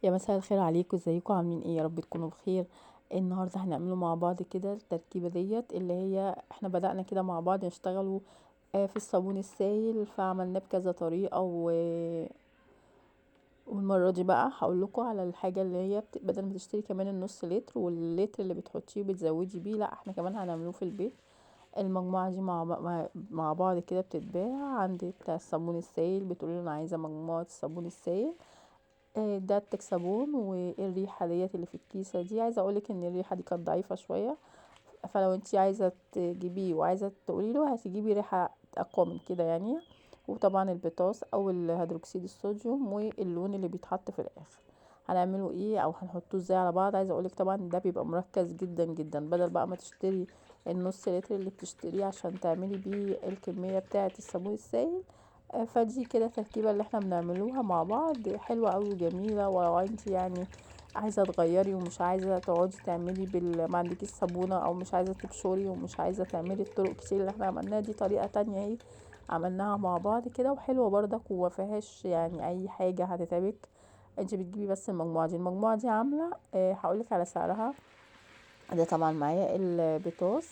يا مساء الخير عليكم، ازيكم عاملين ايه؟ يا رب تكونوا بخير. النهارده هنعمله مع بعض كده التركيبه ديت اللي هي احنا بدأنا كده مع بعض نشتغلوا في الصابون السائل، فعملناه بكذا طريقه والمره دي بقى هقول لكم على الحاجه اللي هي بدل ما تشتري كمان النص لتر واللتر اللي بتحطيه وبتزودي بيه، لا احنا كمان هنعملوه في البيت. المجموعه دي مع بعض كده بتتباع عند بتاع الصابون السائل، بتقولي له انا عايزه مجموعه الصابون السائل. ده التكسبون. والريحة ديت اللي في الكيسة دي، عايزة اقولك ان الريحة دي كانت ضعيفة شوية، فلو انتي عايزة تجيبيه وعايزة تقولي له هتجيبي ريحة اقوى من كده يعني. وطبعا البطاس او الهيدروكسيد الصوديوم واللون اللي بيتحط في الاخر. هنعمله ايه او هنحطه ازاي على بعض؟ عايزه اقولك طبعا ده بيبقى مركز جدا جدا، بدل بقى ما تشتري النص لتر اللي بتشتريه عشان تعملي بيه الكميه بتاعه الصابون السائل. فدي كده التركيبه اللي احنا بنعملوها مع بعض حلوه قوي وجميله. ولو انت يعني عايزه تغيري ومش عايزه تقعدي تعملي ما عندكيش صابونه، او مش عايزه تبشري ومش عايزه تعملي الطرق كتير اللي احنا عملناها، دي طريقه تانية اهي عملناها مع بعض كده وحلوه برضك ومفيهاش يعني اي حاجه هتتعبك. انت بتجيبي بس المجموعه دي عامله هقولك على سعرها. ده طبعا معايا البطاس.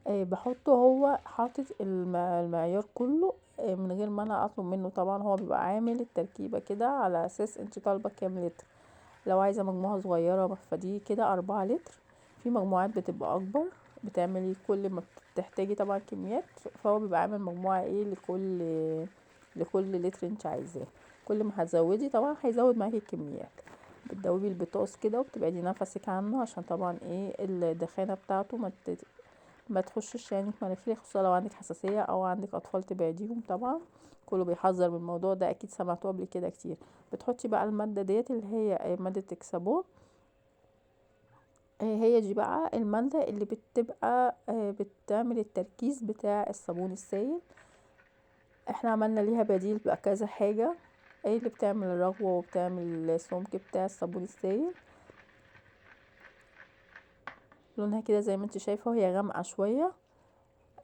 بحطه، هو حاطط المعيار كله من غير ما انا اطلب منه. طبعا هو بيبقى عامل التركيبه كده على اساس انت طالبه كام لتر. لو عايزه مجموعه صغيره فدي كده 4 لتر. في مجموعات بتبقى اكبر، بتعملي كل ما بتحتاجي طبعا كميات، فهو بيبقى عامل مجموعه ايه لكل لتر انت عايزاه. كل ما هتزودي طبعا هيزود معاكي الكميات. بتدوبي البطاطس كده وبتبعدي نفسك عنه عشان طبعا ايه الدخانه بتاعته ما تخشش يعني في مناخيرك، خصوصا لو عندك حساسيه او عندك اطفال تبعديهم طبعا. كله بيحذر من الموضوع ده، اكيد سمعتوه قبل كده كتير. بتحطي بقى الماده ديت اللي هي ماده تكسبون. هي دي بقى الماده اللي بتبقى بتعمل التركيز بتاع الصابون السائل. احنا عملنا ليها بديل بقى كذا حاجه، ايه اللي بتعمل الرغوه وبتعمل السمك بتاع الصابون السائل. لونها كده زي ما انت شايفه، وهي غامقه شويه.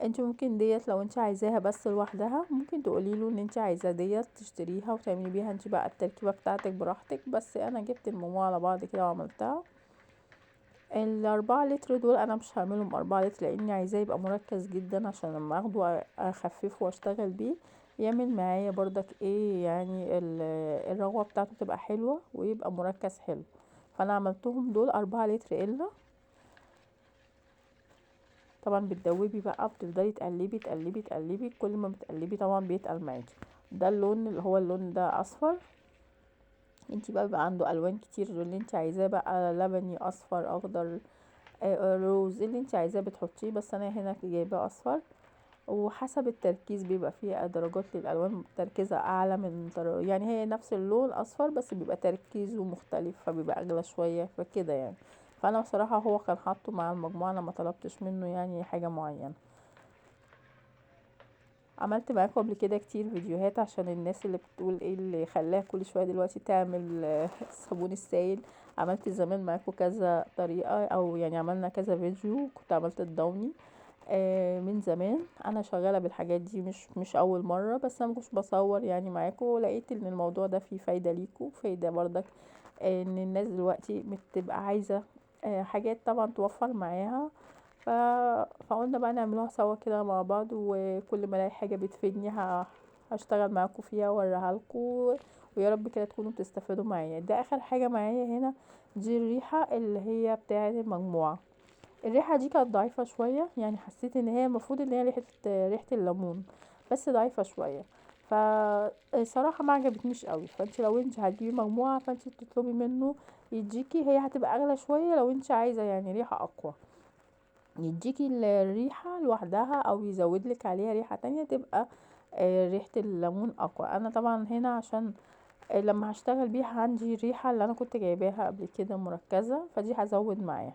انت ممكن ديت لو انت عايزاها بس لوحدها ممكن تقولي له ان انت عايزه ديت تشتريها وتعملي بيها انت بقى التركيبه بتاعتك براحتك، بس انا جبت المجموعه على بعض كده وعملتها. ال4 لتر دول انا مش هعملهم 4 لتر، لاني عايزاه يبقى مركز جدا عشان لما اخده اخففه واشتغل بيه يعمل معايا برضك ايه يعني الرغوه بتاعته تبقى حلوه ويبقى مركز حلو. فانا عملتهم دول 4 لتر الا. طبعا بتدوبي بقى، بتفضلي تقلبي تقلبي تقلبي، كل ما بتقلبي طبعا بيتقل معاكي. ده اللون اللي هو اللون ده اصفر. انتي بقى بيبقى عنده الوان كتير اللي انتي عايزاه بقى، لبني، اصفر، اخضر، روز، اللي انتي عايزاه بتحطيه، بس انا هنا جايباه اصفر. وحسب التركيز بيبقى فيه درجات للالوان، تركيزها اعلى من يعني هي نفس اللون اصفر بس بيبقى تركيزه مختلف فبيبقى اغلى شويه فكده يعني. فانا بصراحه هو كان حاطه مع المجموعه، انا ما طلبتش منه يعني حاجه معينه. عملت معاكم قبل كده كتير فيديوهات عشان الناس اللي بتقول ايه اللي خلاها كل شويه دلوقتي تعمل الصابون السائل. عملت زمان معاكم كذا طريقه، او يعني عملنا كذا فيديو، كنت عملت الضوني من زمان. انا شغاله بالحاجات دي مش اول مره، بس انا مكنتش بصور يعني معاكم، ولقيت ان الموضوع ده فيه فايده ليكم، فايده برضك ان الناس دلوقتي بتبقى عايزه حاجات طبعا توفر معاها. ف... فقلنا بقى نعملوها سوا كده مع بعض، وكل ما الاقي حاجه بتفيدني هشتغل معاكم فيها واوريها لكم. ويا رب كده تكونوا بتستفادوا معايا. ده اخر حاجه معايا هنا، دي الريحه اللي هي بتاعه المجموعه. الريحه دي كانت ضعيفه شويه، يعني حسيت ان هي المفروض ان هي ريحه الليمون، بس ضعيفه شويه. فصراحه ما عجبتنيش قوي. فانت لو انت هتجيبي مجموعه فانت تطلبي منه يديكي، هي هتبقى اغلى شويه لو انت عايزه يعني ريحه اقوى، يديكي الريحة لوحدها او يزودلك عليها ريحة تانية تبقى ريحة الليمون اقوى. انا طبعا هنا عشان لما هشتغل بيها عندي الريحة اللي انا كنت جايباها قبل كده مركزة، فدي هزود معاها،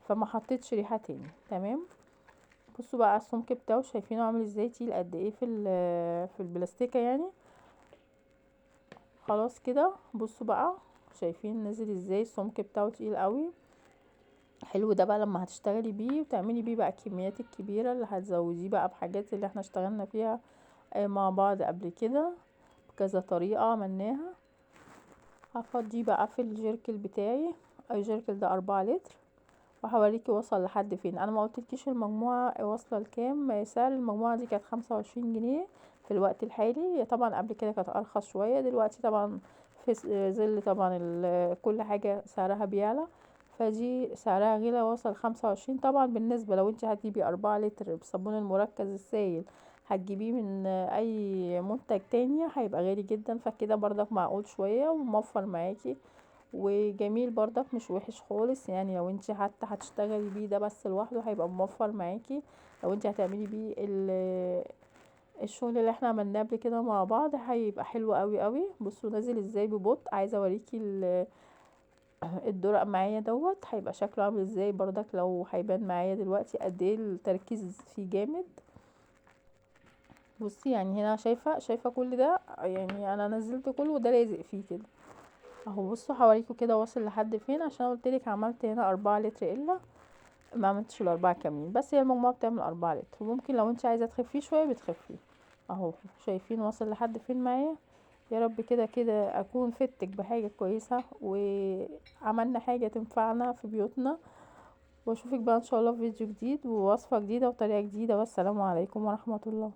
فما حطيتش ريحة تاني. تمام. بصوا بقى السمك بتاعه، شايفينه عامل ازاي تقيل قد ايه في البلاستيكة يعني. خلاص كده بصوا بقى، شايفين نزل ازاي السمك بتاعه تقيل قوي حلو. ده بقى لما هتشتغلي بيه وتعملي بيه بقى الكميات الكبيرة اللي هتزوديه بقى بحاجات اللي احنا اشتغلنا فيها مع بعض قبل كده بكذا طريقة عملناها. هفضيه بقى في الجيركل بتاعي. الجيركل ده 4 لتر، وهوريكي وصل لحد فين. انا ما قلتلكيش المجموعه واصله لكام. سعر المجموعه دي كانت 25 جنيه في الوقت الحالي. طبعا قبل كده كانت ارخص شويه، دلوقتي طبعا في ظل طبعا كل حاجه سعرها بيعلى، فدي سعرها غلا وصل 25. طبعا بالنسبه لو انت هتجيبي 4 لتر بالصابون المركز السائل هتجيبيه من اي منتج تاني هيبقى غالي جدا، فكده برضك معقول شويه وموفر معاكي وجميل برضك، مش وحش خالص. يعني لو انت حتى هتشتغلي بيه ده بس لوحده هيبقى موفر معاكي. لو انت هتعملي بيه الشغل اللي احنا عملناه قبل كده مع بعض هيبقى حلو قوي قوي. بصوا نازل ازاي ببطء. عايزه اوريكي الدرق معايا دوت هيبقى شكله عامل ازاي برضك. لو هيبان معايا دلوقتي قد ايه التركيز فيه جامد. بصي يعني هنا شايفه كل ده، يعني انا نزلت كله وده لازق فيه كده اهو. بصوا هوريكم كده واصل لحد فين، عشان قلتلك عملت هنا 4 لتر الا ما عملتش ال4 كاملين، بس هي المجموعه بتعمل 4 لتر. وممكن لو انت عايزه تخفيه شويه بتخفيه اهو. شايفين واصل لحد فين معايا؟ يا رب كده كده اكون فدتك بحاجه كويسه وعملنا حاجه تنفعنا في بيوتنا. واشوفك بقى ان شاء الله في فيديو جديد ووصفه جديده وطريقه جديده. والسلام عليكم ورحمه الله.